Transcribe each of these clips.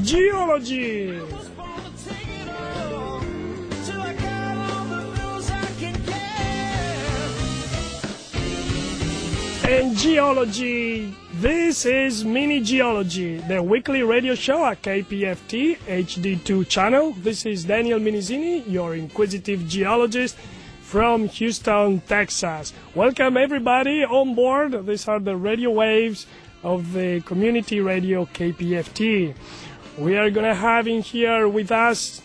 Geology. And Geology, this is Mini Geology, the weekly radio show at KPFT HD2 channel. This is Daniel Minizini, your inquisitive geologist from Houston, Texas. Welcome everybody on board. These are the radio waves of the community radio KPFT. We are going to have in here with us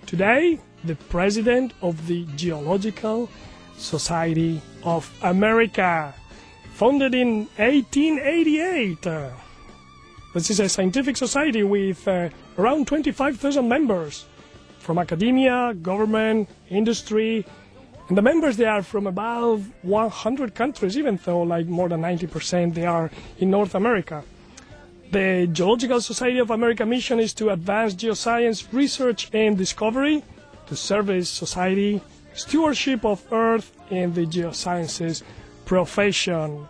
today the president of the Geological Society of America, founded in 1888. This is a scientific society with around 25,000 members from academia, government, industry, and the members, they are from about 100 countries, even though like more than 90% they are in North America. The Geological Society of America mission is to advance geoscience research and discovery, to service society, stewardship of Earth, and the geosciences profession.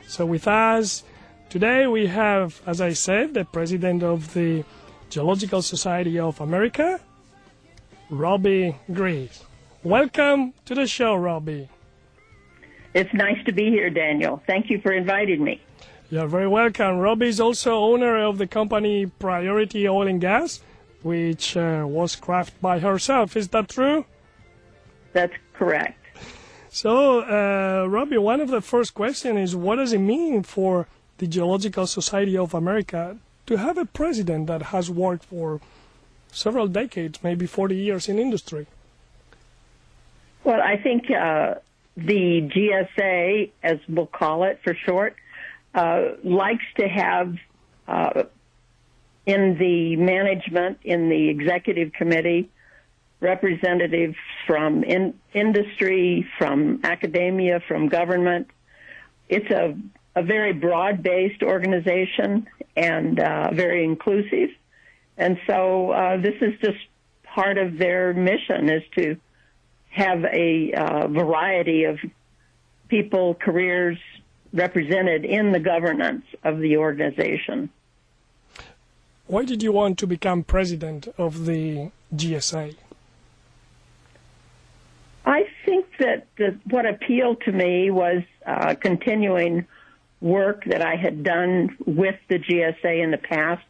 So with us today we have, as I said, the president of the Geological Society of America, Robbie Gries. Welcome to the show, Robbie. It's nice to be here, Daniel. Thank you for inviting me. You're very welcome. Robbie is also owner of the company Priority Oil and Gas, which was crafted by herself. Is that true? That's correct. So, Robbie, one of the first questions is, what does it mean for the Geological Society of America to have a president that has worked for several decades, maybe 40 years in industry? Well, I think the GSA, as we'll call it for short, likes to have in the management, in the executive committee, representatives from industry, from academia, from government. It's a very broad-based organization and very inclusive. And so this is just part of their mission, is to have a variety of people, careers represented in the governance of the organization. Why did you want to become president of the GSA? I think that what appealed to me was continuing work that I had done with the GSA in the past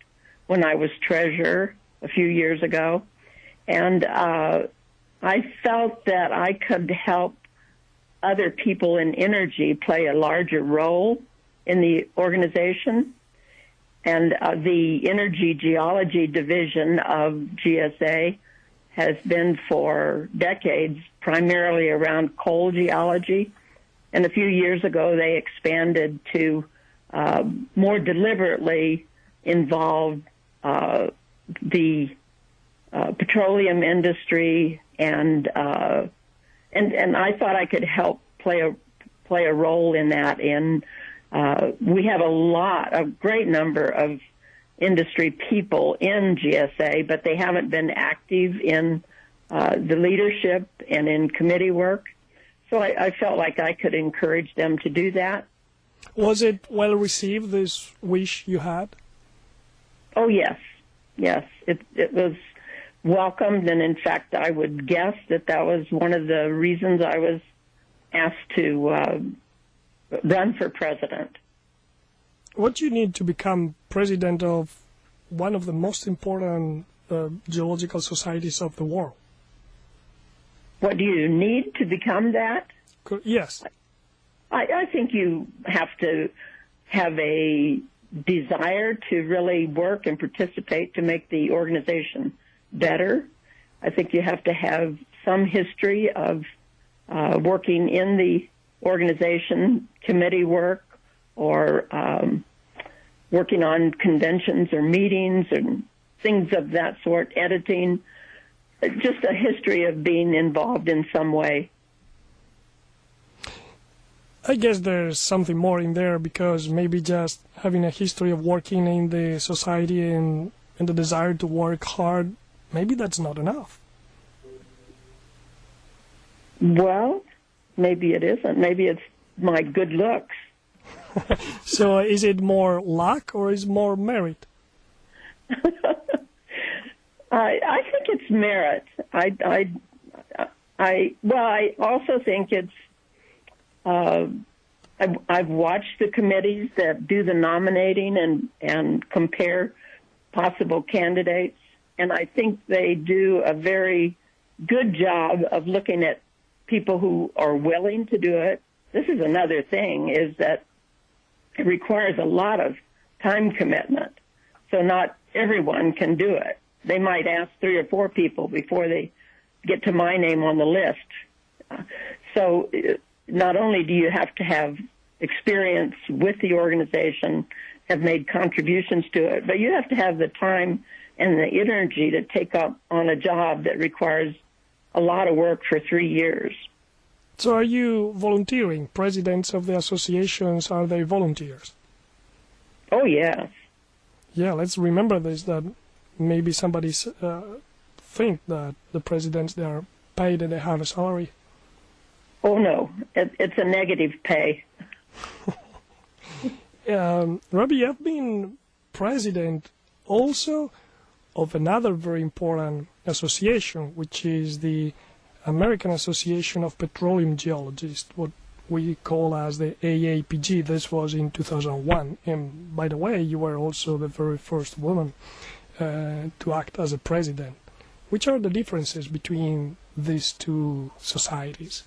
when I was treasurer a few years ago. And I felt that I could help other people in energy play a larger role in the organization. And the Energy Geology division of GSA has been for decades primarily around coal geology. And a few years ago, they expanded to more deliberately involve the petroleum industry, and I thought I could help play a role in that. And we have a great number of industry people in GSA, but they haven't been active in the leadership and in committee work. So I felt like I could encourage them to do that. Was it well received, this wish you had? Oh, yes. Yes, it was welcomed, and in fact, I would guess that was one of the reasons I was asked to run for president. What do you need to become president of one of the most important geological societies of the world? What do you need to become that? Yes. I think you have to have a desire to really work and participate to make the organization better. I think you have to have some history of working in the organization, committee work, or working on conventions or meetings and things of that sort, editing, just a history of being involved in some way. I guess there's something more in there, because maybe just having a history of working in the society and the desire to work hard, maybe that's not enough. Well, maybe it isn't. Maybe it's my good looks. So is it more luck or is it more merit? I think it's merit. I also think it's. I've watched the committees that do the nominating and compare possible candidates, and I think they do a very good job of looking at people who are willing to do it. This is another thing, is that it requires a lot of time commitment, so not everyone can do it. They might ask 3 or 4 people before they get to my name on the list. So not only do you have to have experience with the organization, have made contributions to it, but you have to have the time and the energy to take up on a job that requires a lot of work for 3 years. So are you volunteering? Presidents of the associations, are they volunteers? Oh, yes. Yeah, let's remember this, that maybe somebody think that the presidents, they are paid and they have a salary. Oh, no. It's a negative pay. Robbie, you have been president also of another very important association, which is the American Association of Petroleum Geologists, what we call as the AAPG. This was in 2001. And by the way, you were also the very first woman to act as a president. Which are the differences between these two societies?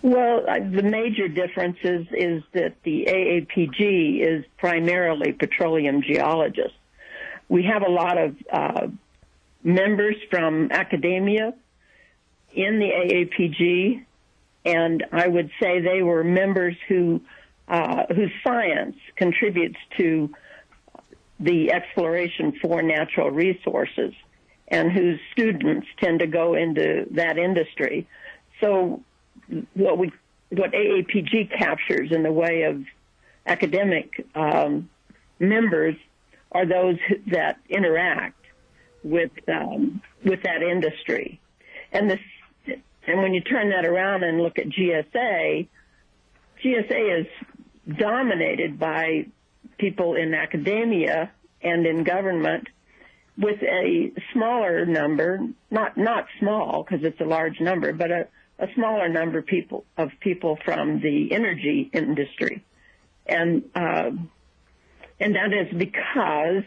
Well, the major difference is that the AAPG is primarily petroleum geologists. We have a lot of members from academia in the AAPG, and I would say they were members whose science contributes to the exploration for natural resources and whose students tend to go into that industry. So what AAPG captures in the way of academic members are those that interact with that industry, and when you turn that around and look at GSA is dominated by people in academia and in government, with a smaller number, not small because it's a large number, but a smaller number of people from the energy industry, and that is because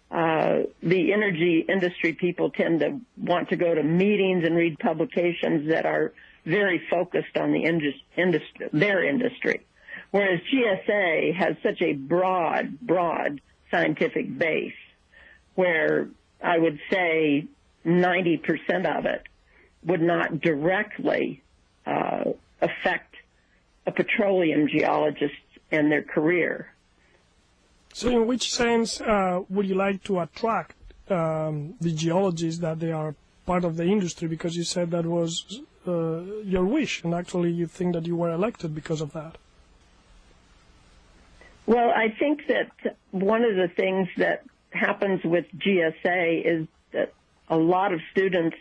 the energy industry people tend to want to go to meetings and read publications that are very focused on their industry, whereas GSA has such a broad scientific base, where I would say 90% of it would not directly affect a petroleum geologist and their career. So in which sense would you like to attract the geologists that they are part of the industry? Because you said that was your wish, and actually you think that you were elected because of that. Well, I think that one of the things that happens with GSA is that a lot of students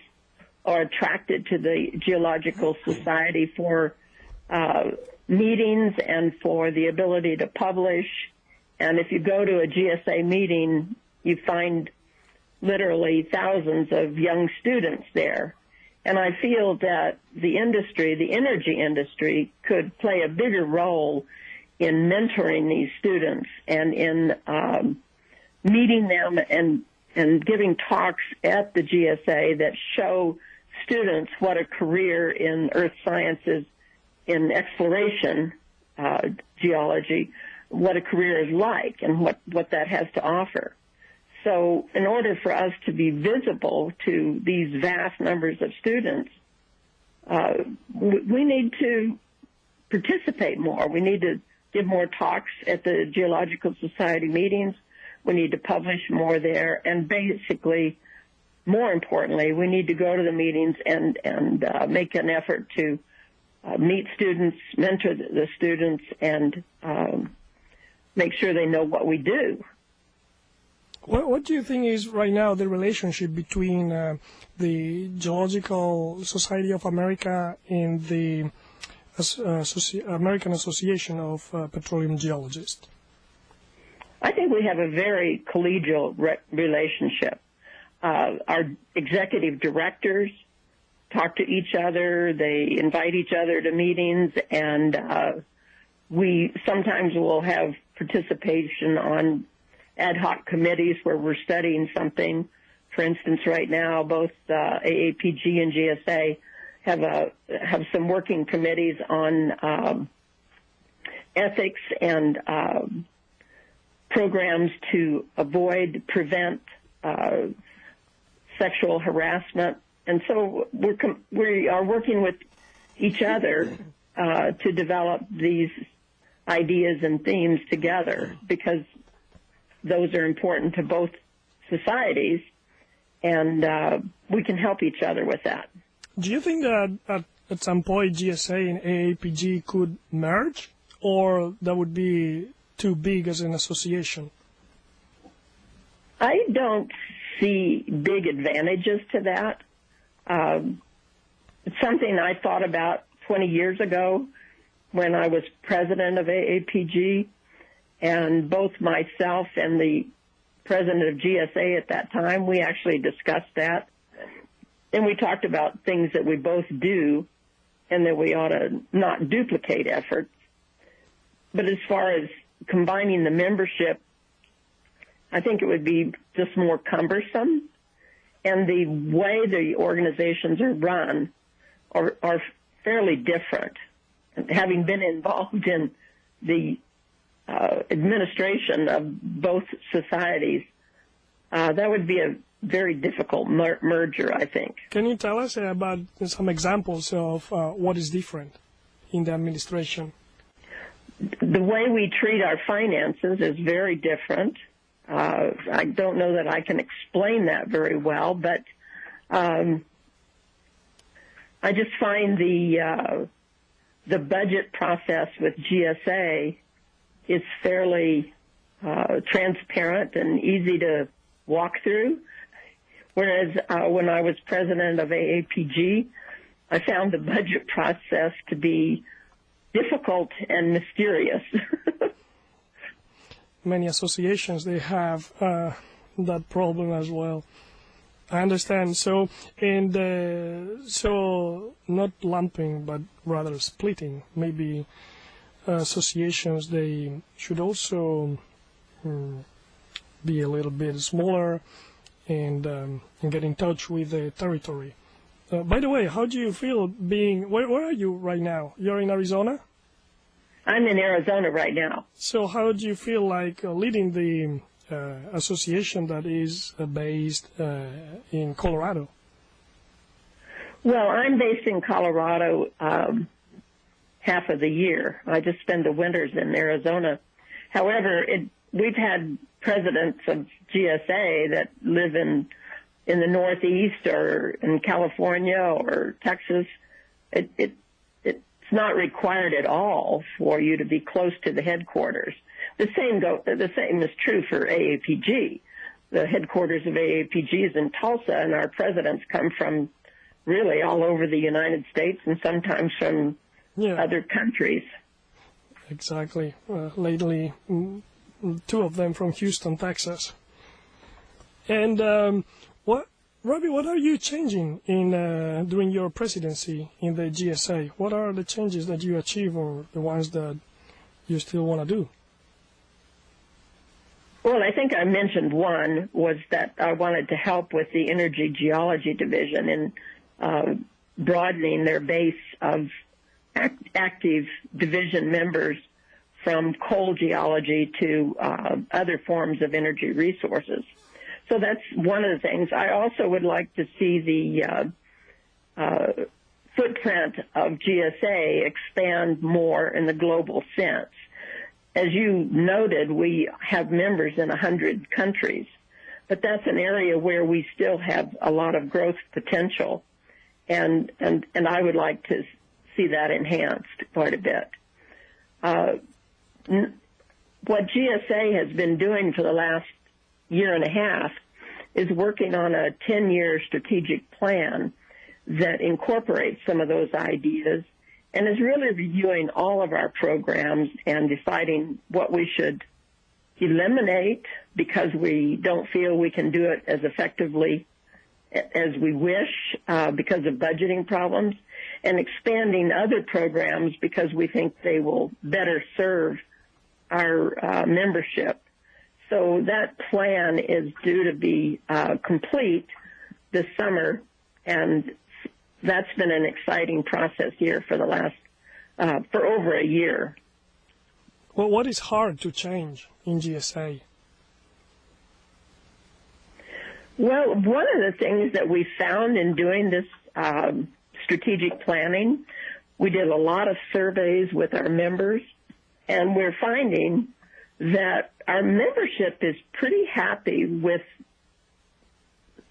are attracted to the Geological Society for meetings and for the ability to publish. And if you go to a GSA meeting, you find literally thousands of young students there. And I feel that the energy industry, could play a bigger role in mentoring these students and in meeting them and giving talks at the GSA that show students what a career in earth sciences, in exploration geology, what a career is like and what that has to offer. So in order for us to be visible to these vast numbers of students, we need to participate more. We need to give more talks at the Geological Society meetings. We need to publish more there. And basically, more importantly, we need to go to the meetings and make an effort to meet students, mentor the students, and make sure they know what we do. What do you think is right now the relationship between the Geological Society of America and the American Association of Petroleum Geologists? I think we have a very collegial relationship. Our executive directors talk to each other. They invite each other to meetings, and we sometimes will have participation on ad hoc committees where we're studying something. For instance, right now, both AAPG and GSA have some working committees on ethics and programs to prevent sexual harassment. And so we are working with each other to develop these ideas and themes together, because those are important to both societies, and we can help each other with that. Do you think that at some point GSA and AAPG could merge, or that would be too big as an association? I don't see big advantages to that. It's something I thought about 20 years ago when I was president of AAPG, and both myself and the president of GSA at that time, we actually discussed that. And we talked about things that we both do and that we ought to not duplicate efforts. But as far as combining the membership, I think it would be just more cumbersome. And the way the organizations are run are fairly different. Having been involved in the administration of both societies, that would be a very difficult merger, I think. Can you tell us about some examples of what is different in the administration? The way we treat our finances is very different. I don't know that I can explain that very well, but I just find the budget process with GSA is fairly transparent and easy to walk through, whereas when I was president of AAPG, I found the budget process to be difficult and mysterious. Many associations, they have that problem as well. I understand. So, so not lumping, but rather splitting. Maybe associations, they should also be a little bit smaller and get in touch with the territory. By the way, how do you feel being? Where are you right now? You're in Arizona? I'm in Arizona right now. So how do you feel like leading the association that is based in Colorado? Well, I'm based in Colorado half of the year. I just spend the winters in Arizona. However, we've had presidents of GSA that live in the Northeast or in California or Texas. It's not required at all for you to be close to the headquarters. The same is true for AAPG. The headquarters of AAPG is in Tulsa, and our presidents come from really all over the United States and sometimes from other countries. Exactly. Lately, two of them from Houston, Texas. And Robbie, what are you changing in during your presidency in the GSA? What are the changes that you achieve, or the ones that you still want to do? Well, I think I mentioned one was that I wanted to help with the Energy Geology division in broadening their base of active division members from coal geology to other forms of energy resources. So that's one of the things. I also would like to see the footprint of GSA expand more in the global sense. As you noted, we have members in 100 countries, but that's an area where we still have a lot of growth potential, and I would like to see that enhanced quite a bit. What GSA has been doing for the last year and a half is working on a 10-year strategic plan that incorporates some of those ideas and is really reviewing all of our programs and deciding what we should eliminate because we don't feel we can do it as effectively as we wish because of budgeting problems, and expanding other programs because we think they will better serve our membership. So that plan is due to be complete this summer, and that's been an exciting process here for the last, for over a year. Well, what is hard to change in GSA? Well, one of the things that we found in doing this strategic planning, we did a lot of surveys with our members, and we're finding that our membership is pretty happy with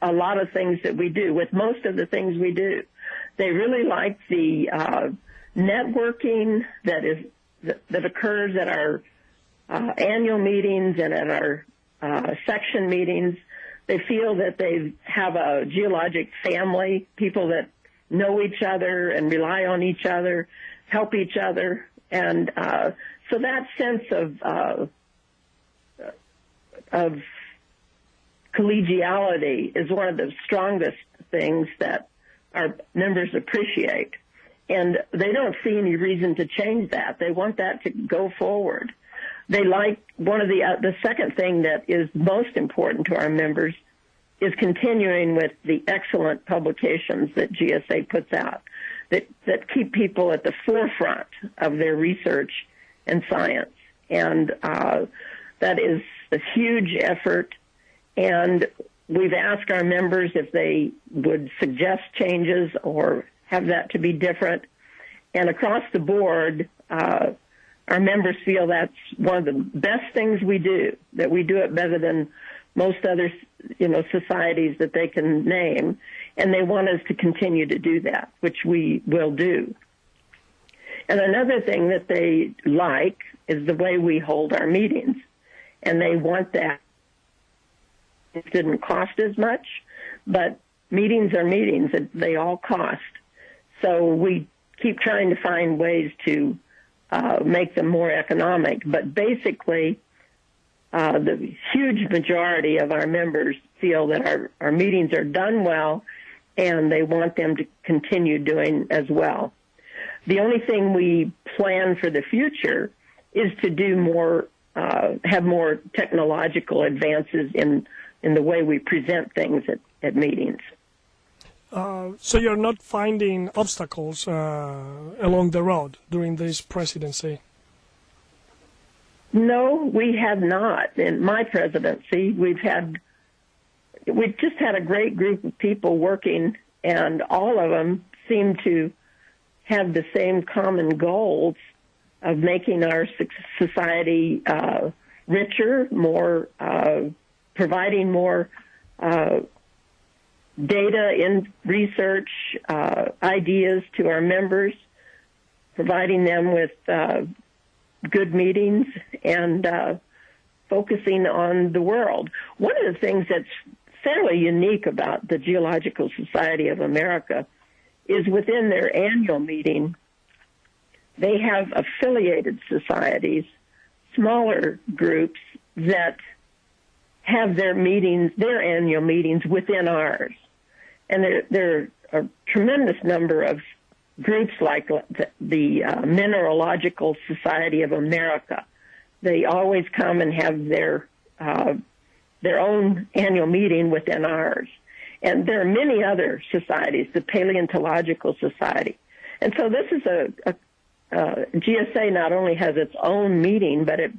a lot of things that we do, with most of the things we do. They really like the networking that occurs at our annual meetings and at our section meetings. They feel that they have a geologic family, people that know each other and rely on each other, help each other. And so that sense of collegiality is one of the strongest things that our members appreciate. And they don't see any reason to change that. They want that to go forward. They like one of the second thing that is most important to our members is continuing with the excellent publications that GSA puts out that keep people at the forefront of their research and science. And that is a huge effort. And we've asked our members if they would suggest changes or have that to be different. And across the board, our members feel that's one of the best things we do, that we do it better than most other, societies that they can name, and they want us to continue to do that, which we will do. And another thing that they like is the way we hold our meetings, and they want that. It didn't cost as much, but meetings are meetings. They all cost. So we keep trying to find ways to make them more economic. But basically, the huge majority of our members feel that our meetings are done well, and they want them to continue doing as well. The only thing we plan for the future is to do more, have more technological advances in the way we present things at meetings. So you're not finding obstacles along the road during this presidency? No, we have not. In my presidency, we've just had a great group of people working, and all of them seem to have the same common goals of making our society richer, more, providing more data in research, ideas to our members, providing them with good meetings, and focusing on the world. One of the things that's fairly unique about the Geological Society of America is within their annual meeting, they have affiliated societies, smaller groups that have their meetings, their annual meetings within ours. And there are a tremendous number of groups like the Mineralogical Society of America. They always come and have their own annual meeting within ours. And there are many other societies, the Paleontological Society. And so this is GSA not only has its own meeting, but it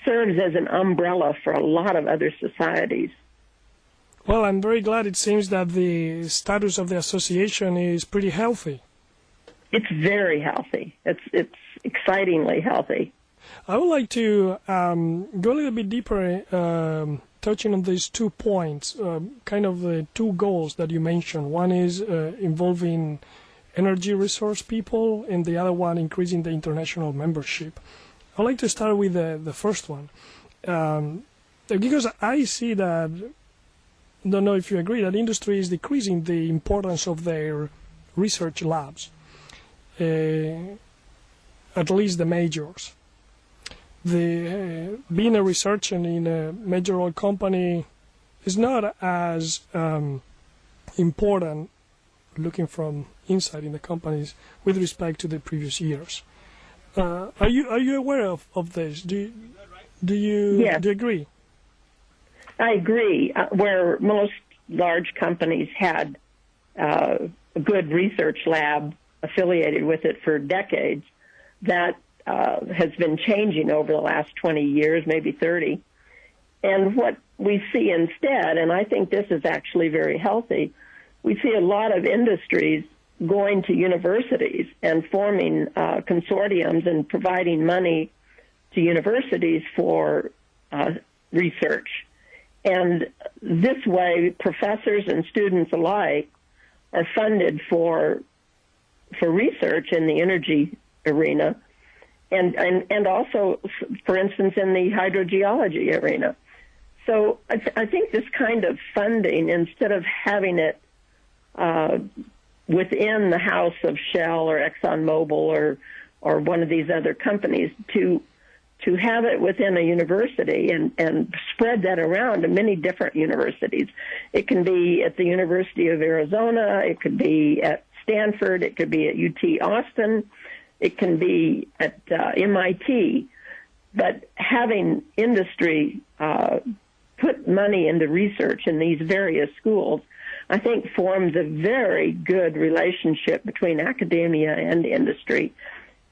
serves as an umbrella for a lot of other societies. Well, I'm very glad. It seems that the status of the association is pretty healthy. It's very healthy. It's excitingly healthy. I would like to go a little bit deeper, touching on these 2 points, kind of the 2 goals that you mentioned. One is involving energy resource people, and the other one increasing the international membership. I'd like to start with the first one, because I see that, don't know if you agree, that industry is decreasing the importance of their research labs, at least the majors. being a researcher in a major oil company is not as important looking from inside in the companies with respect to the previous years. Are you aware of this? Do you Yes. do you agree? I agree. Where most large companies had a good research lab affiliated with it for decades, that has been changing over the last 20 years, maybe 30. And what we see instead, and I think this is actually very healthy, we see a lot of industries going to universities and forming consortiums and providing money to universities for research. And this way, professors and students alike are funded for research in the energy arena, and also, for instance, in the hydrogeology arena. So I think this kind of funding, instead of having it within the house of Shell or ExxonMobil or one of these other companies, to have it within a university and spread that around to many different universities. It can be at the University of Arizona, it could be at Stanford, it could be at UT Austin, it can be at MIT. But having industry put money into research in these various schools, I think forms a very good relationship between academia and industry,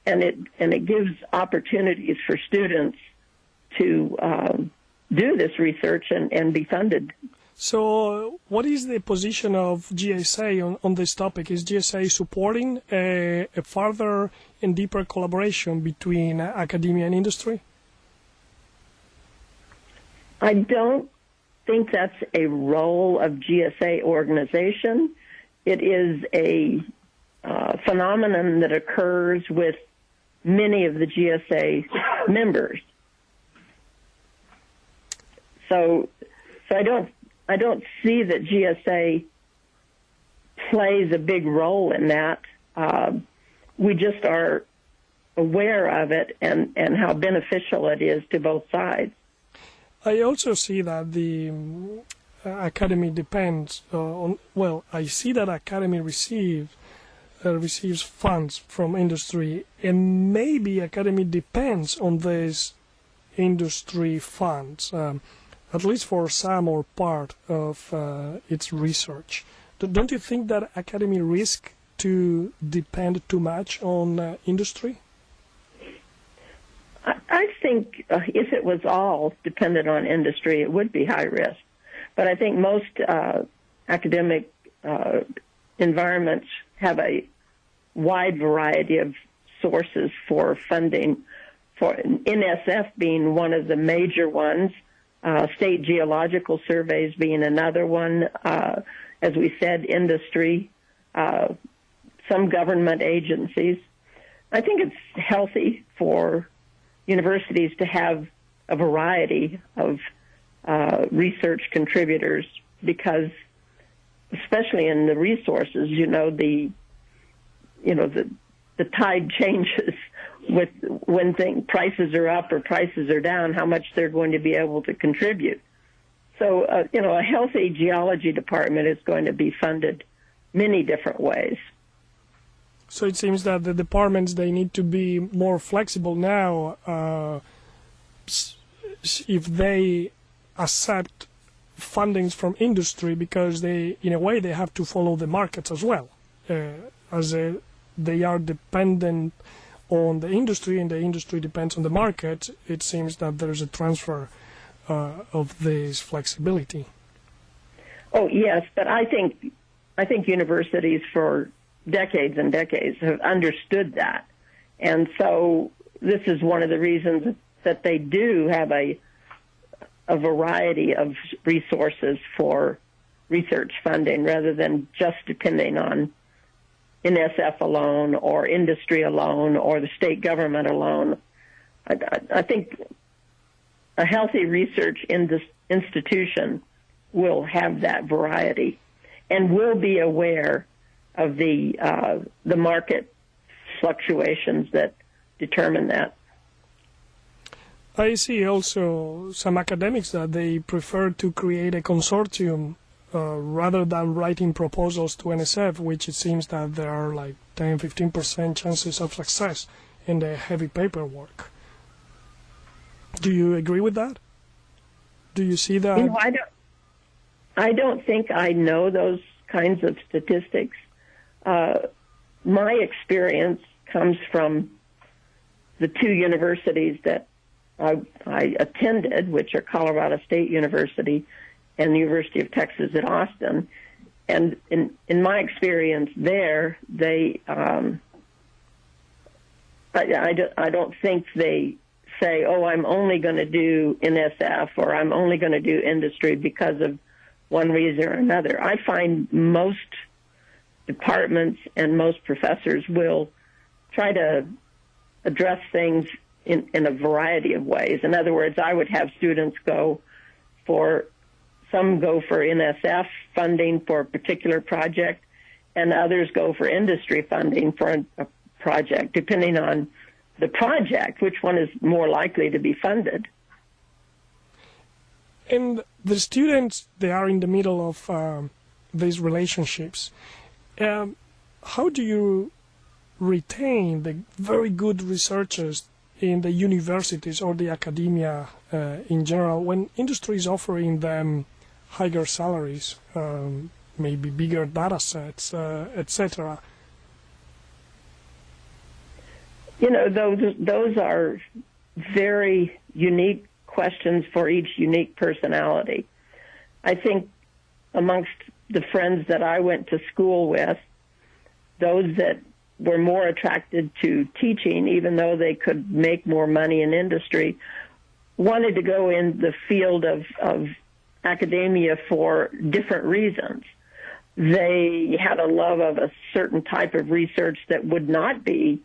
and it gives opportunities for students to do this research and be funded. So what is the position of GSA on this topic? Is GSA supporting a further and deeper collaboration between academia and industry? I don't think that's a role of GSA organization. It is a phenomenon that occurs with many of the GSA members. So I don't see that GSA plays a big role in that. We just are aware of it and how beneficial it is to both sides. I also see that the academy depends on. Well, I see that academy receives funds from industry, and maybe academy depends on these industry funds, at least for some or part of its research. Don't you think that academy risk to depend too much on industry? I think if it was all dependent on industry, it would be high risk. But I think most academic environments have a wide variety of sources for funding, for NSF being one of the major ones, state geological surveys being another one, as we said, industry, some government agencies. I think it's healthy for universities to have a variety of research contributors, because especially in the resources, the tide changes with when prices are up or prices are down, how much they're going to be able to contribute. So, a healthy geology department is going to be funded many different ways. So it seems that the departments, they need to be more flexible now if they accept fundings from industry, because they, in a way, they have to follow the markets as well, as they are dependent on the industry and the industry depends on the market. It seems that there's a transfer of this flexibility. Oh, yes, but I think universities for decades and decades have understood that. And so this is one of the reasons that they do have a variety of resources for research funding, rather than just depending on NSF alone or industry alone or the state government alone. I think a healthy research institution will have that variety and will be aware of the market fluctuations that determine that. I see also some academics that they prefer to create a consortium rather than writing proposals to NSF, which it seems that there are like 10-15% chances of success in the heavy paperwork. Do you agree with that? Do you see that? I don't think I know those kinds of statistics. My experience comes from the two universities that I attended, which are Colorado State University and the University of Texas at Austin. And in my experience there, they I don't think they say, oh, I'm only going to do NSF or I'm only going to do industry because of one reason or another. I find most departments and most professors will try to address things in a variety of ways. In other words, I would have students go for NSF funding for a particular project, and others go for industry funding for a project, depending on the project, which one is more likely to be funded. And the students, they are in the middle of these relationships. How do you retain the very good researchers in the universities or the academia in general when industry is offering them higher salaries, maybe bigger data sets, etc.? You know, those are very unique questions for each unique personality. I think amongst the friends that I went to school with, those that were more attracted to teaching, even though they could make more money in industry, wanted to go in the field of academia for different reasons. They had a love of a certain type of research that would not be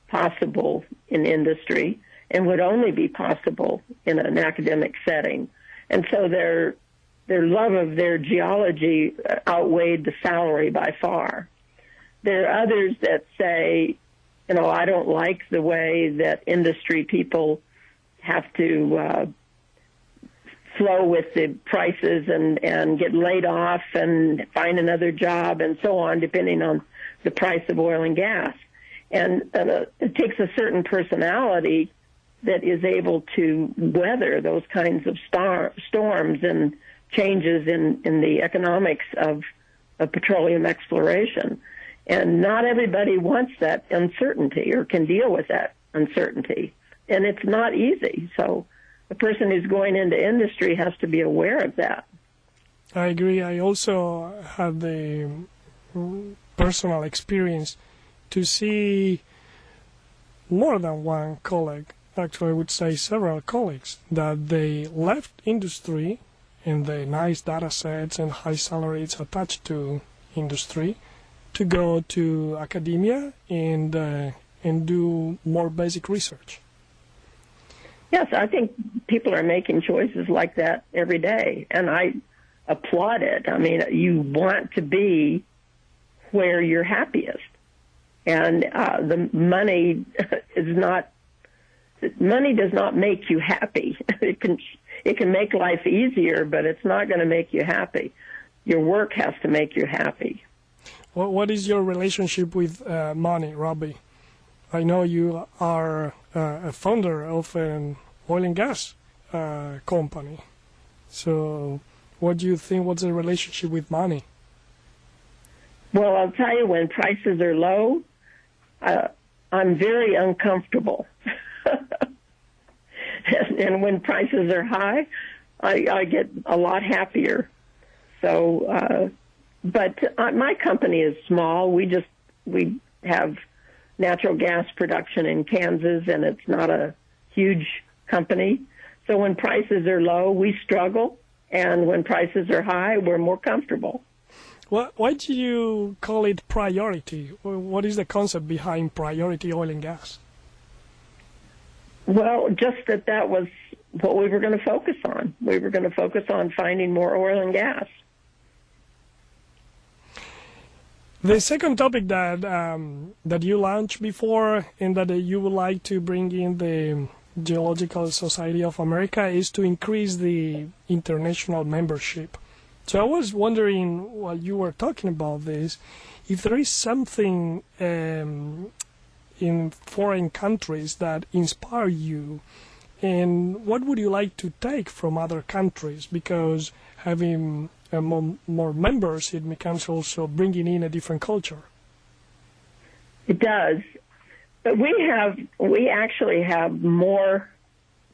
possible in industry and would only be possible in an academic setting. And so their love of their geology outweighed the salary by far. There are others that say, you know, I don't like the way that industry people have to flow with the prices and get laid off and find another job and so on, depending on the price of oil and gas. And it takes a certain personality that is able to weather those kinds of storms and changes in the economics of petroleum exploration. And not everybody wants that uncertainty or can deal with that uncertainty. And it's not easy. So the person who's going into industry has to be aware of that. I agree. I also had the personal experience to see more than one colleague, actually I would say several colleagues, that they left industry and the nice data sets and high salaries attached to industry to go to academia and do more basic research. Yes, I think people are making choices like that every day, and I applaud it. I mean, you want to be where you're happiest. And the money money does not make you happy. It can make life easier, but it's not going to make you happy. Your work has to make you happy. Well, what is your relationship with money, Robbie? I know you are a founder of an oil and gas company. So what do you think, what's the relationship with money? Well, I'll tell you, when prices are low, I'm very uncomfortable. And when prices are high, I get a lot happier. So, but my company is small. We have natural gas production in Kansas, and it's not a huge company. So when prices are low, we struggle, and when prices are high, we're more comfortable. Well, why do you call it priority? What is the concept behind priority oil and gas? Well, just that was what we were going to focus on. We were going to focus on finding more oil and gas. The second topic that you launched before and that you would like to bring in Geological Society of America is to increase the international membership. So I was wondering, while you were talking about this, if there is something in foreign countries that inspire you, and what would you like to take from other countries? Because having more members, it becomes also bringing in a different culture. It does. But we actually have more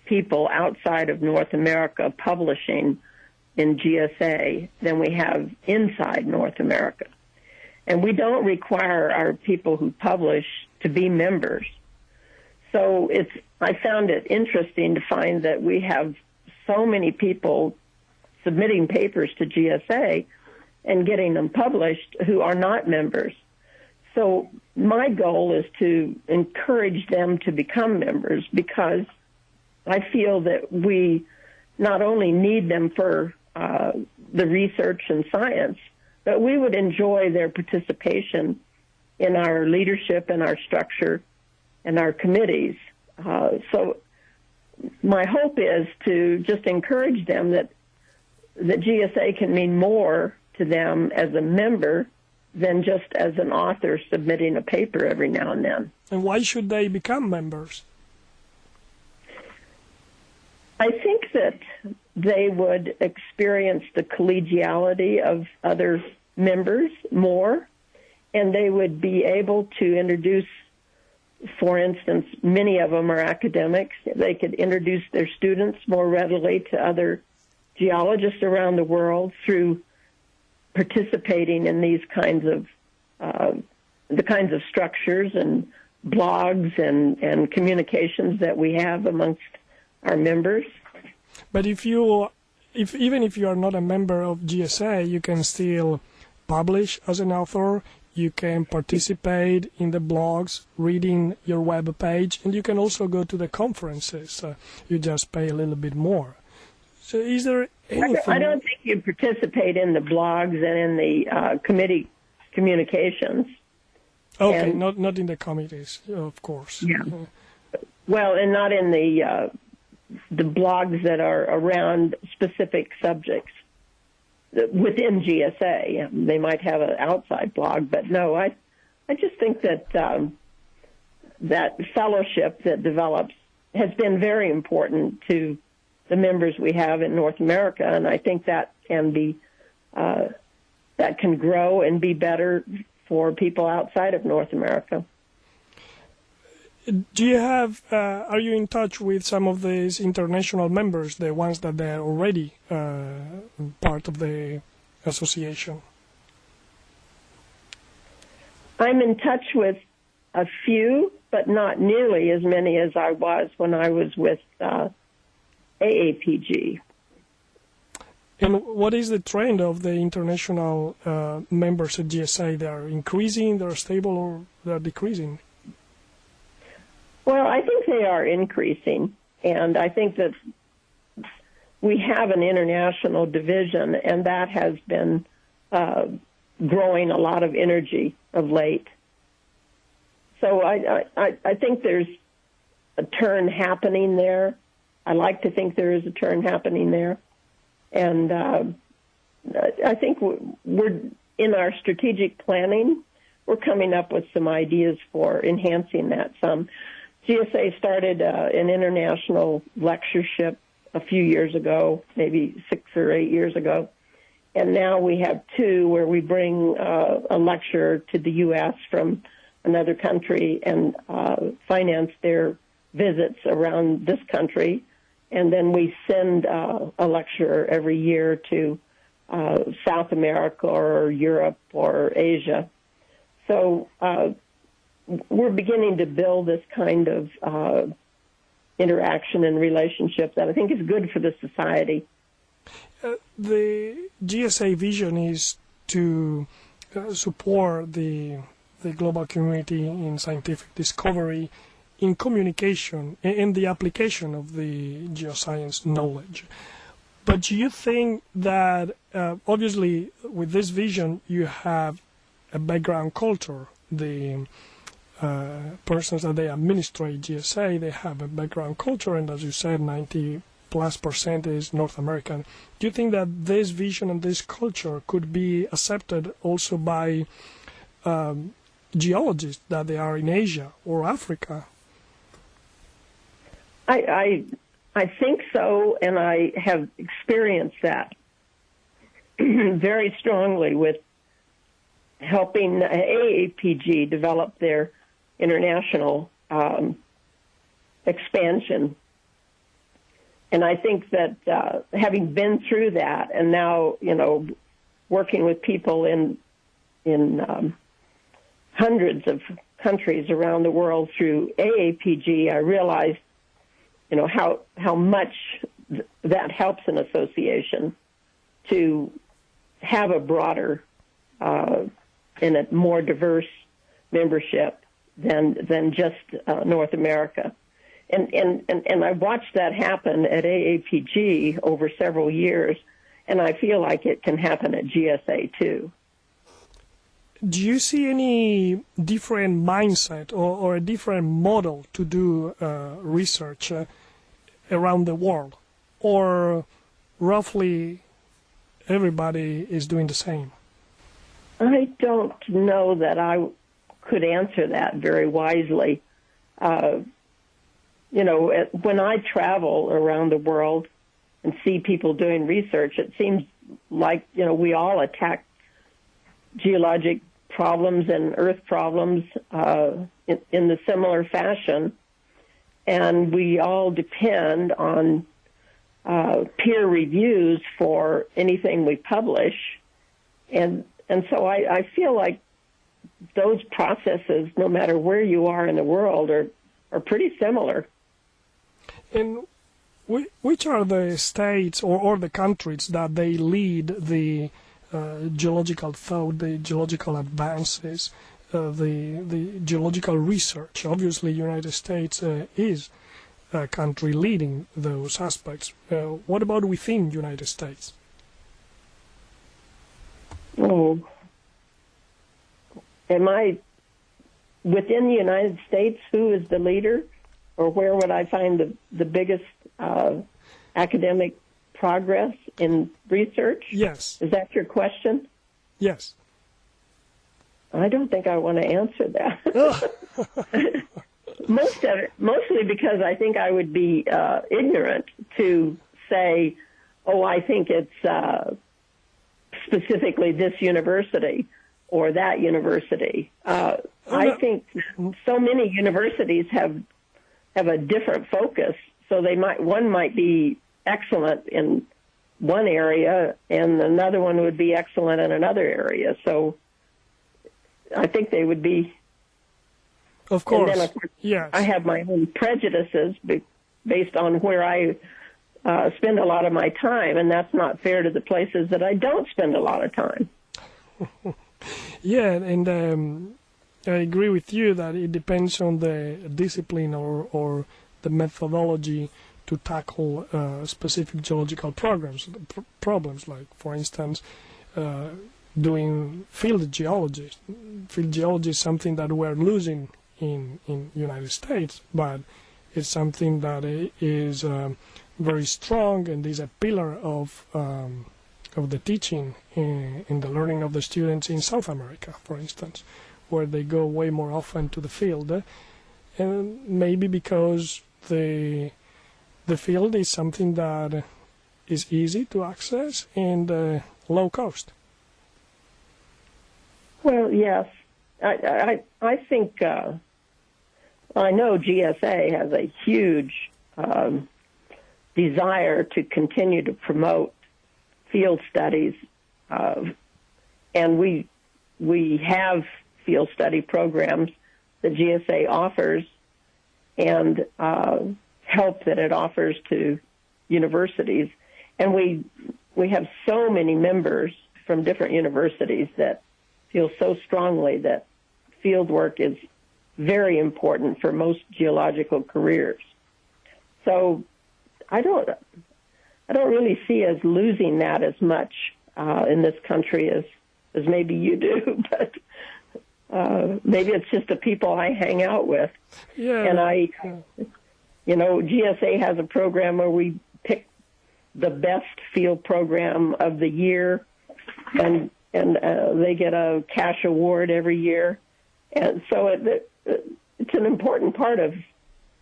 people outside of North America publishing in GSA than we have inside North America. And we don't require our people who publish to be members. So I found it interesting to find that we have so many people submitting papers to GSA and getting them published who are not members. So my goal is to encourage them to become members, because I feel that we not only need them for the research and science, but we would enjoy their participation in our leadership and our structure and our committees. So my hope is to just encourage them that GSA can mean more to them as a member than just as an author submitting a paper every now and then. And why should they become members? I think that they would experience the collegiality of other members more, and they would be able to introduce, for instance, many of them are academics. They could introduce their students more readily to other geologists around the world through participating in these kinds of the kinds of structures and blogs and communications that we have amongst our members. But even if you are not a member of GSA, you can still publish as an author. You can participate in the blogs, reading your web page, and you can also go to the conferences. You just pay a little bit more. So is there anything? I don't think you participate in the blogs and in the committee communications. Okay, not in the committees, of course. Yeah. Well, and not in the blogs that are around specific subjects within GSA. They might have an outside blog, but no, I just think that that fellowship that develops has been very important to the members we have in North America, and I think that can grow and be better for people outside of North America. Do you have? Are you in touch with some of these international members, the ones that they're already part of the association? I'm in touch with a few, but not nearly as many as I was when I was with AAPG. And what is the trend of the international members at GSA? They are increasing, they're stable, or they're decreasing? Well, I think they are increasing, and I think that we have an international division, and that has been growing a lot of energy of late. So I think there's a turn happening there. I like to think there is a turn happening there. And I think we're in our strategic planning, we're coming up with some ideas for enhancing that some. GSA started an international lectureship a few years ago, maybe 6 or 8 years ago. And now we have 2 where we bring a lecturer to the U.S. from another country and finance their visits around this country. And then we send a lecturer every year to South America or Europe or Asia. So we're beginning to build this kind of interaction and relationship that I think is good for the society. The GSA vision is to support the global community in scientific discovery, in communication, and the application of the geoscience knowledge. But do you think that, obviously, with this vision, you have a background culture, the persons that they administrate GSA, they have a background culture, and as you said, 90+% is North American. Do you think that this vision and this culture could be accepted also by geologists that they are in Asia or Africa? I think so, and I have experienced that very strongly with helping AAPG develop their international expansion. And I think that having been through that, and now working with people in hundreds of countries around the world through AAPG, I realized how much that helps an association to have a broader and a more diverse membership than just North America. And I watched that happen at AAPG over several years, and I feel like it can happen at GSA too. Do you see any different mindset or a different model to do research around the world? Or roughly everybody is doing the same? I don't know that I could answer that very wisely. When I travel around the world and see people doing research, it seems like, we all attack geologic problems and earth problems in the similar fashion. And we all depend on peer reviews for anything we publish. And so I feel like those processes, no matter where you are in the world, are pretty similar. And which are the states or the countries that they lead the geological thought, the geological advances, the geological research? Obviously, United States is a country leading those aspects. What about within United States? Oh, am I within the United States? Who is the leader, or where would I find the biggest academic progress in research? Yes. Is that your question? Yes. I don't think I want to answer that. Mostly because I think I would be ignorant to say, I think it's specifically this university or that university. I think so many universities have a different focus, so one might be excellent in one area and another one would be excellent in another area. So I think they would be. Of course. And then, of course, yes. I have my own prejudices based on where I spend a lot of my time, and that's not fair to the places that I don't spend a lot of time. Yeah, and I agree with you that it depends on the discipline or the methodology to tackle specific geological problems, like, for instance, doing field geology. Field geology is something that we're losing in United States, but it's something that is very strong and is a pillar of the teaching in the learning of the students in South America, for instance, where they go way more often to the field, and maybe because the field is something that is easy to access and low cost. Well, yes. I think I know GSA has a huge desire to continue to promote field studies, and we have field study programs that GSA offers and help that it offers to universities. And we have so many members from different universities that feel so strongly that field work is very important for most geological careers. So I don't really see us losing that as much in this country as maybe you do, but maybe it's just the people I hang out with. Yeah. And GSA has a program where we pick the best field program of the year, and they get a cash award every year. And so it's an important part of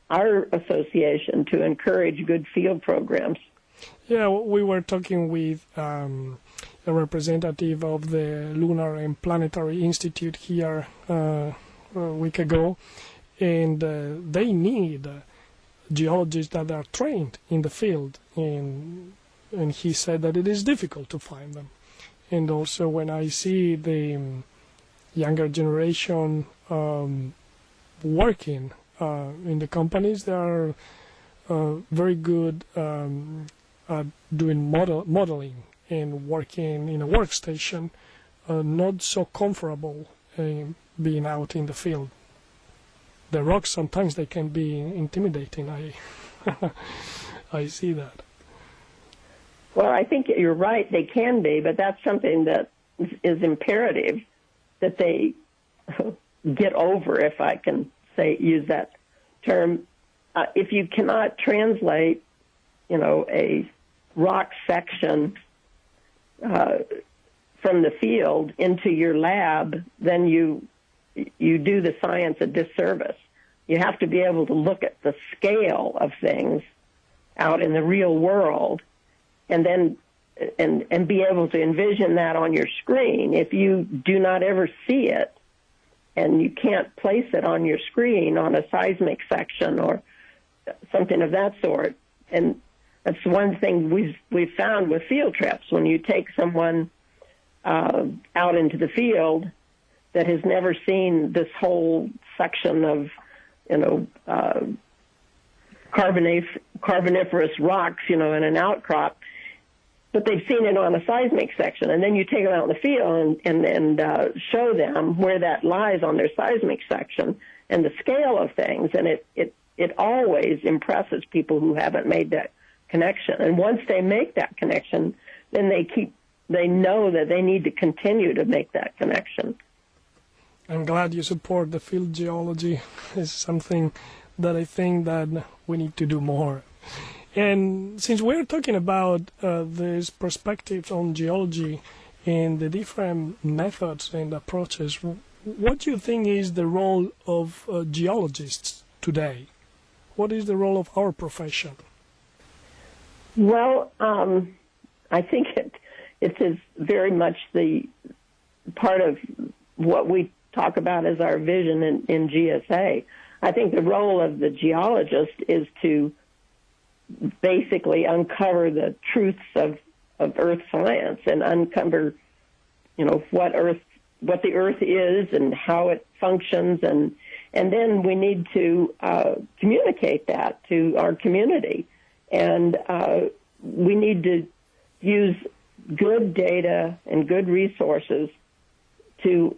our association to encourage good field programs. Yeah, we were talking with a representative of the Lunar and Planetary Institute here a week ago, and they need geologists that are trained in the field, and he said that it is difficult to find them. And also when I see the younger generation working in the companies, they are very good at doing modeling and working in a workstation, not so comfortable being out in the field. The rocks, sometimes they can be intimidating. I see that. Well, I think you're right, they can be, but that's something that is imperative that they get over, if I can use that term. If you cannot translate, a rock section from the field into your lab, then you do the science a disservice. You have to be able to look at the scale of things out in the real world, and then and be able to envision that on your screen. If you do not ever see it, and you can't place it on your screen on a seismic section or something of that sort, and that's one thing we've found with field trips. When you take someone out into the field that has never seen this whole section of, carboniferous rocks, in an outcrop, but they've seen it on a seismic section, and then you take them out in the field and show them where that lies on their seismic section and the scale of things, and it always impresses people who haven't made that connection. And once they make that connection, then they know that they need to continue to make that connection. I'm glad you support the field geology. It's something that I think that we need to do more. And since we're talking about these perspectives on geology and the different methods and approaches, what do you think is the role of geologists today? What is the role of our profession? Well, I think it is very much the part of what we talk about as our vision in GSA. I think the role of the geologist is to basically uncover the truths of earth science and uncover, what the earth is and how it functions, and then we need to communicate that to our community, and we need to use good data and good resources to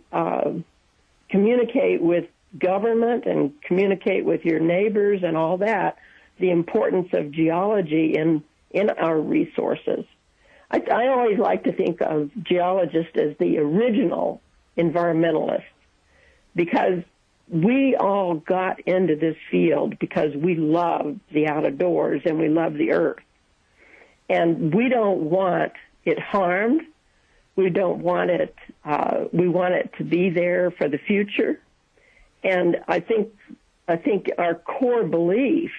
communicate with government and communicate with your neighbors and all that, the importance of geology in our resources. I always like to think of geologists as the original environmentalists, because we all got into this field because we love the outdoors and we love the earth. And we don't want it harmed. We don't want it, we want it to be there for the future. And I think our core belief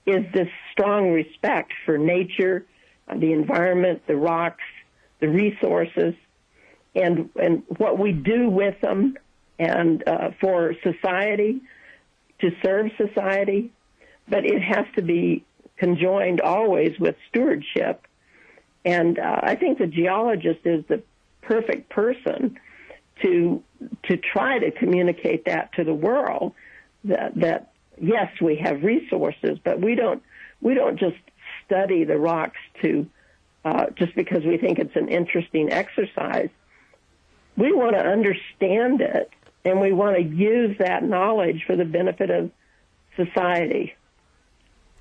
is this strong respect for nature, the environment, the rocks, the resources, and what we do with them, and for society, to serve society. But it has to be conjoined always with stewardship. And I think the geologist is the perfect person to try to communicate that to the world, that yes, we have resources, but we don't just study the rocks to just because we think it's an interesting exercise. We want to understand it, and we want to use that knowledge for the benefit of society.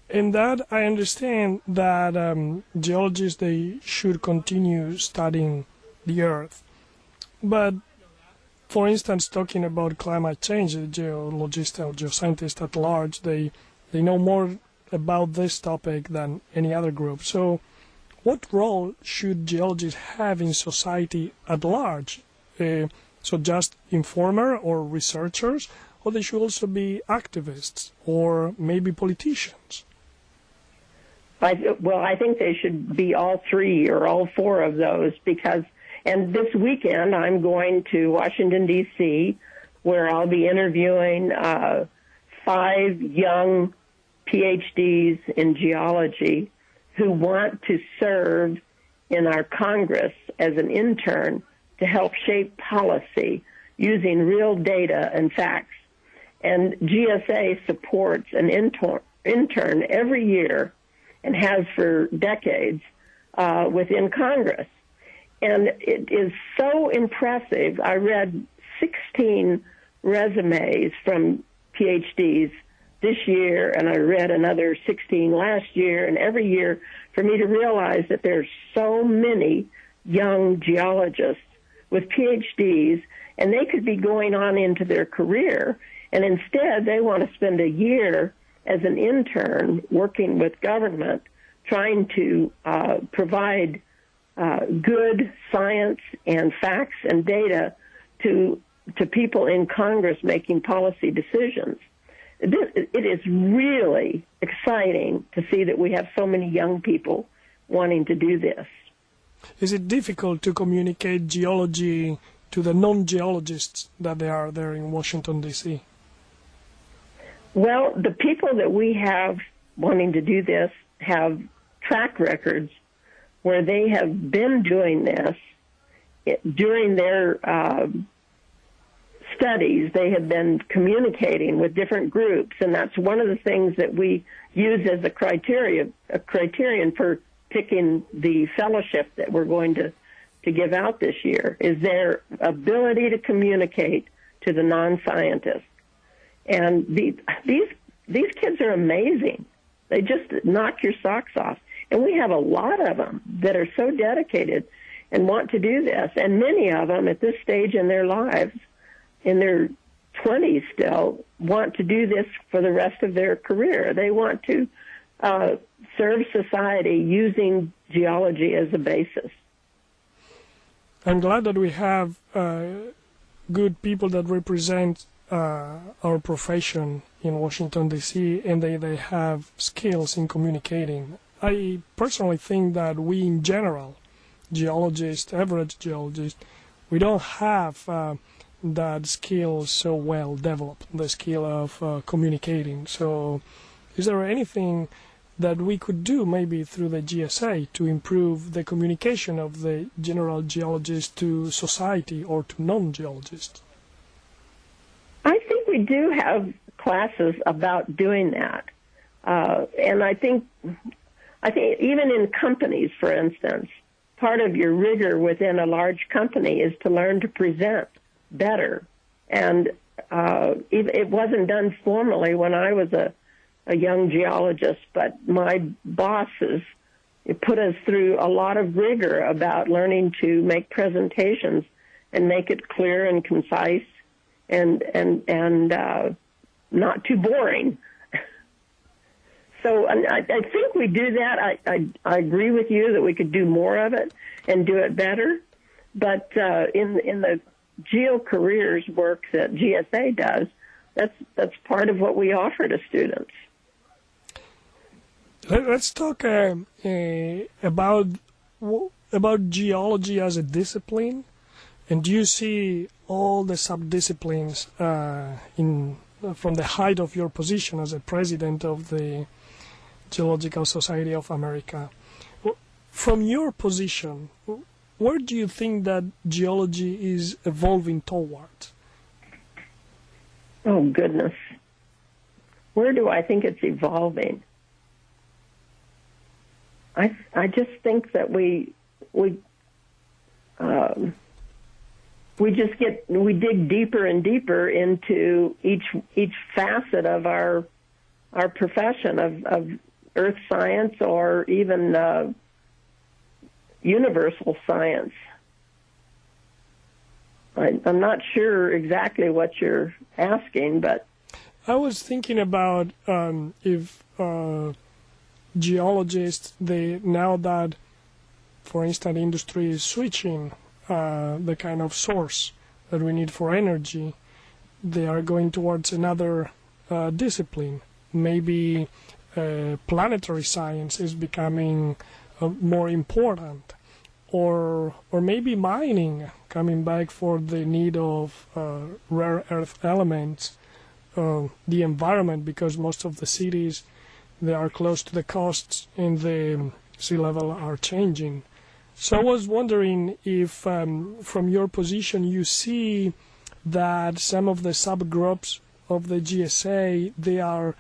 In that, I understand that geologists, they should continue studying the earth. But For instance, talking about climate change, the geologists or geoscientists at large, they know more about this topic than any other group. So what role should geologists have in society at large? So just informer or researchers, or they should also be activists or maybe politicians? I think they should be all three or all four of those because, and this weekend I'm going to Washington, D.C., where I'll be interviewing 5 young PhDs in geology who want to serve in our Congress as an intern to help shape policy using real data and facts. And GSA supports an intern every year and has for decades within Congress. And it is so impressive. I read 16 resumes from PhDs this year, and I read another 16 last year, and every year for me to realize that there's so many young geologists with PhDs, and they could be going on into their career, and instead they want to spend a year as an intern working with government trying to provide good science and facts and data to people in Congress making policy decisions. It is really exciting to see that we have so many young people wanting to do this. Is it difficult to communicate geology to the non-geologists that they are there in Washington, D.C.? Well, the people that we have wanting to do this have track records where they have been doing this during their studies. They have been communicating with different groups, and that's one of the things that we use as a criterion for picking the fellowship that we're going to give out this year, is their ability to communicate to the non-scientists. And these kids are amazing. They just knock your socks off. And we have a lot of them that are so dedicated and want to do this. And many of them at this stage in their lives, in their 20s still, want to do this for the rest of their career. They want to serve society using geology as a basis. I'm glad that we have good people that represent our profession in Washington, D.C., and they have skills in communicating. I personally think that we, in general, geologists, average geologists, we don't have that skill so well developed, the skill of communicating. So is there anything that we could do maybe through the GSA to improve the communication of the general geologist to society or to non-geologists? I think we do have classes about doing that. And I think even in companies, for instance, part of your rigor within a large company is to learn to present better. And it wasn't done formally when I was a young geologist, but my bosses put us through a lot of rigor about learning to make presentations and make it clear and concise and not too boring. So I think we do that. I agree with you that we could do more of it and do it better. But in the geo careers work that GSA does, that's part of what we offer to students. Let's talk about geology as a discipline. And do you see all the sub-disciplines from the height of your position as a president of the Geological Society of America? From your position, where do you think that geology is evolving toward? Oh, goodness. Where do I think it's evolving? I just think that we dig deeper and deeper into each facet of our profession of earth science or even universal science. I'm not sure exactly what you're asking, but I was thinking about if geologists, now that, for instance, industry is switching the kind of source that we need for energy, they are going towards another discipline. Maybe planetary science is becoming more important, or maybe mining coming back for the need of rare earth elements, the environment, because most of the cities, they are close to the coasts and the sea level are changing. So I was wondering if from your position you see that some of the subgroups of the GSA, they are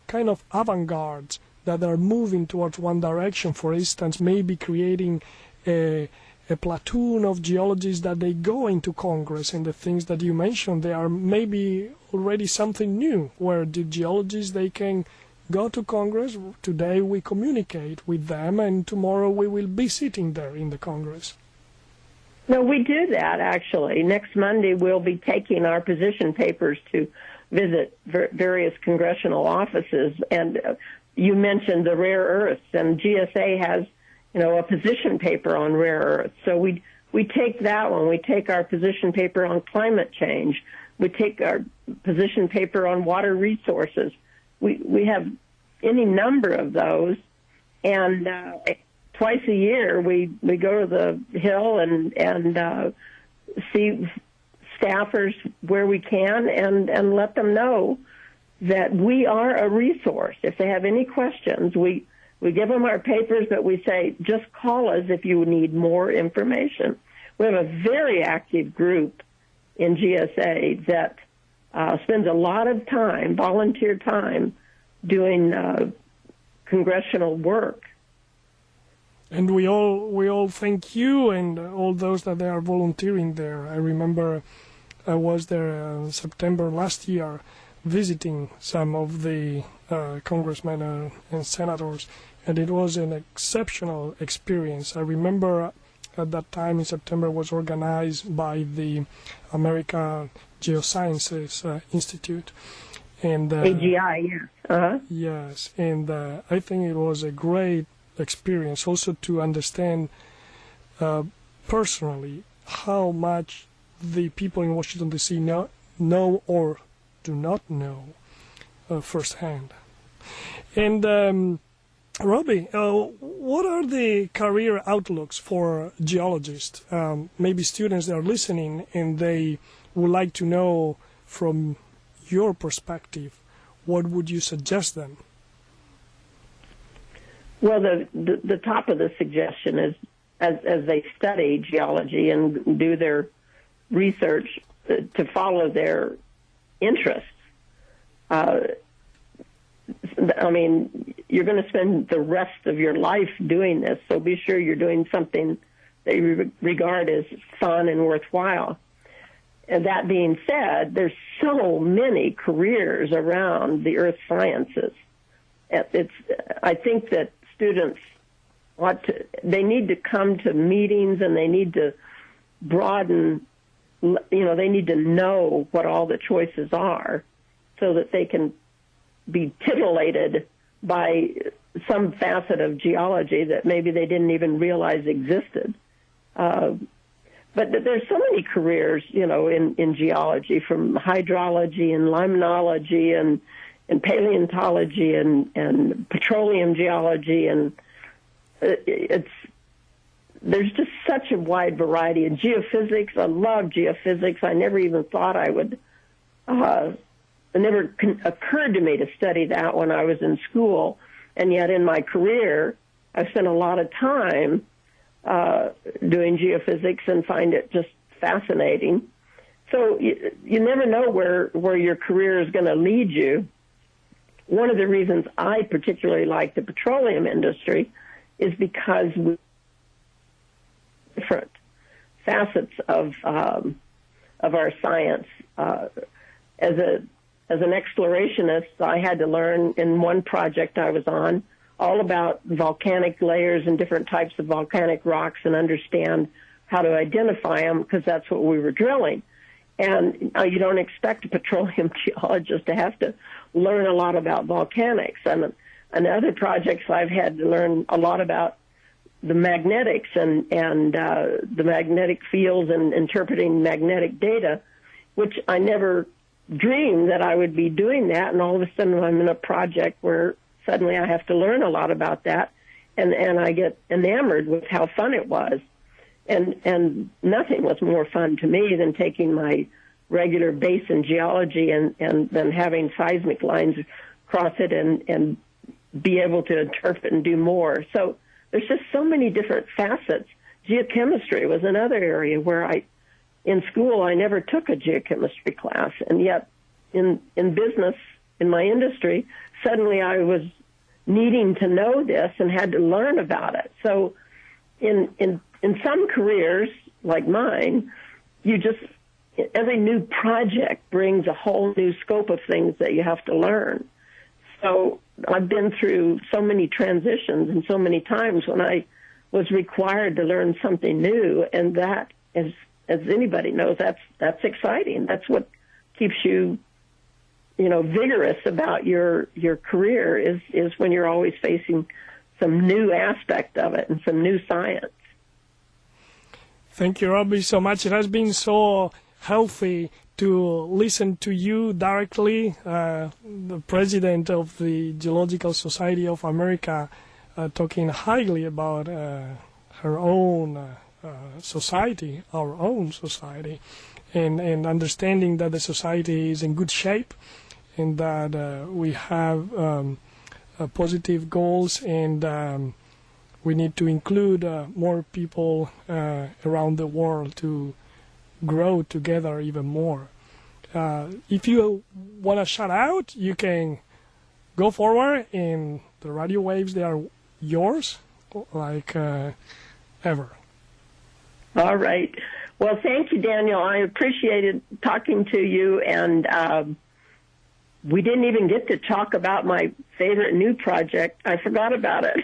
kind of avant-garde, that are moving towards one direction. For instance, maybe creating a platoon of geologists that they go into Congress, and the things that you mentioned, they are maybe already something new, where the geologists, they can go to Congress. Today we communicate with them, and tomorrow we will be sitting there in the Congress. No, we do that, actually. Next Monday, we'll be taking our position papers to visit various congressional offices. And you mentioned the rare earths, and GSA has, a position paper on rare earths. So we take that one. We take our position paper on climate change. We take our position paper on water resources. We have any number of those, and twice a year we go to the Hill and see staffers where we can and let them know that we are a resource. If they have any questions, we give them our papers, but we say, just call us if you need more information. We have a very active group in GSA that spends a lot of time, volunteer time, doing congressional work. And we all thank you and all those that they are volunteering there. I remember I was there in September last year visiting some of the congressmen and senators, and it was an exceptional experience. I remember at that time in September was organized by the American Geosciences Institute. And AGI, yes. Uh-huh. Yes, and I think it was a great experience also to understand personally how much the people in Washington, D.C. know or do not know firsthand. And Robbie, what are the career outlooks for geologists? Maybe students that are listening and they would like to know from your perspective, what would you suggest them? Well, the top of the suggestion is, as they study geology and do their research, to follow their interests. I mean, you're going to spend the rest of your life doing this, so be sure you're doing something that you regard as fun and worthwhile. And that being said, there's so many careers around the earth sciences. I think that students they need to come to meetings, and they need to broaden, they need to know what all the choices are so that they can be titillated by some facet of geology that maybe they didn't even realize existed. But there's so many careers, in geology, from hydrology and limnology and paleontology and petroleum geology, and there's just such a wide variety. And geophysics, I love geophysics. I never even thought I would. It never occurred to me to study that when I was in school, and yet in my career, I've spent a lot of time doing geophysics and find it just fascinating. So you never know where your career is going to lead you. One of the reasons I particularly like the petroleum industry is because we different facets of our science. As an explorationist, I had to learn in one project I was on all about volcanic layers and different types of volcanic rocks, and understand how to identify them because that's what we were drilling. And you don't expect a petroleum geologist to have to learn a lot about volcanics. And other projects, I've had to learn a lot about the magnetics and the magnetic fields and interpreting magnetic data, which I never dreamed that I would be doing that. And all of a sudden I'm in a project where suddenly I have to learn a lot about that. And I get enamored with how fun it was. And nothing was more fun to me than taking my regular basin geology and then having seismic lines cross it and be able to interpret and do more. So there's just so many different facets. Geochemistry was another area where in school, I never took a geochemistry class. And yet in business, in my industry, suddenly I was needing to know this and had to learn about it. So in some careers, like mine, every new project brings a whole new scope of things that you have to learn. So I've been through so many transitions and so many times when I was required to learn something new, and that, as anybody knows, that's exciting. That's what keeps you, vigorous about your career is when you're always facing some new aspect of it and some new science. Thank you, Robbie, so much. It has been so healthy to listen to you directly, the president of the Geological Society of America, talking highly about her own society, our own society, and understanding that the society is in good shape and that we have positive goals and we need to include more people around the world to grow together even more. If you want to shout out, you can go forward, and the radio waves, they are yours, like ever. All right. Well, thank you, Daniel. I appreciated talking to you, and we didn't even get to talk about my favorite new project. I forgot about it.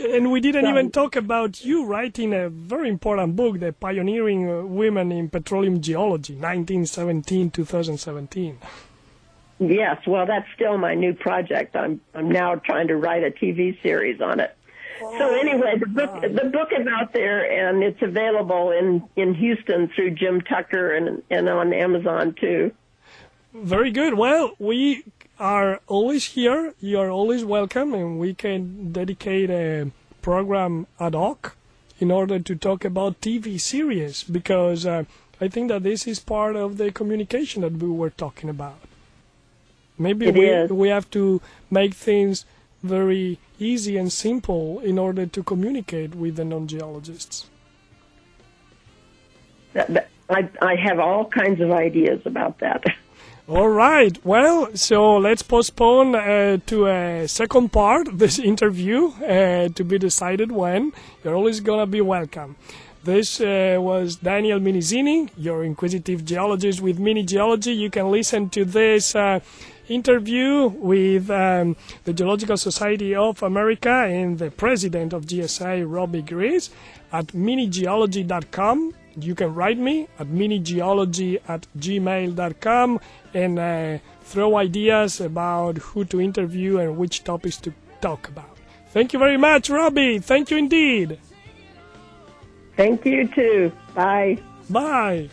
And we didn't even talk about you writing a very important book, The Pioneering Women in Petroleum Geology, 1917-2017. Yes, well, that's still my new project. I'm now trying to write a TV series on it. So anyway, the book is out there, and it's available in Houston through Jim Tucker and on Amazon, too. Very good. Well, we are always here. You are always welcome, and we can dedicate a program ad hoc in order to talk about TV series, because I think that this is part of the communication that we were talking about. Maybe we have to make things very easy and simple in order to communicate with the non-geologists. I have all kinds of ideas about that. All right. Well, so let's postpone to a second part of this interview to be decided when. You're always going to be welcome. This was Daniel Minizini, your inquisitive geologist with Mini Geology. You can listen to this interview with the Geological Society of America and the president of GSA, Robbie Gries, at minigeology.com. You can write me at minigeology@gmail.com and throw ideas about who to interview and which topics to talk about. Thank you very much, Robbie. Thank you indeed. Thank you, too. Bye. Bye.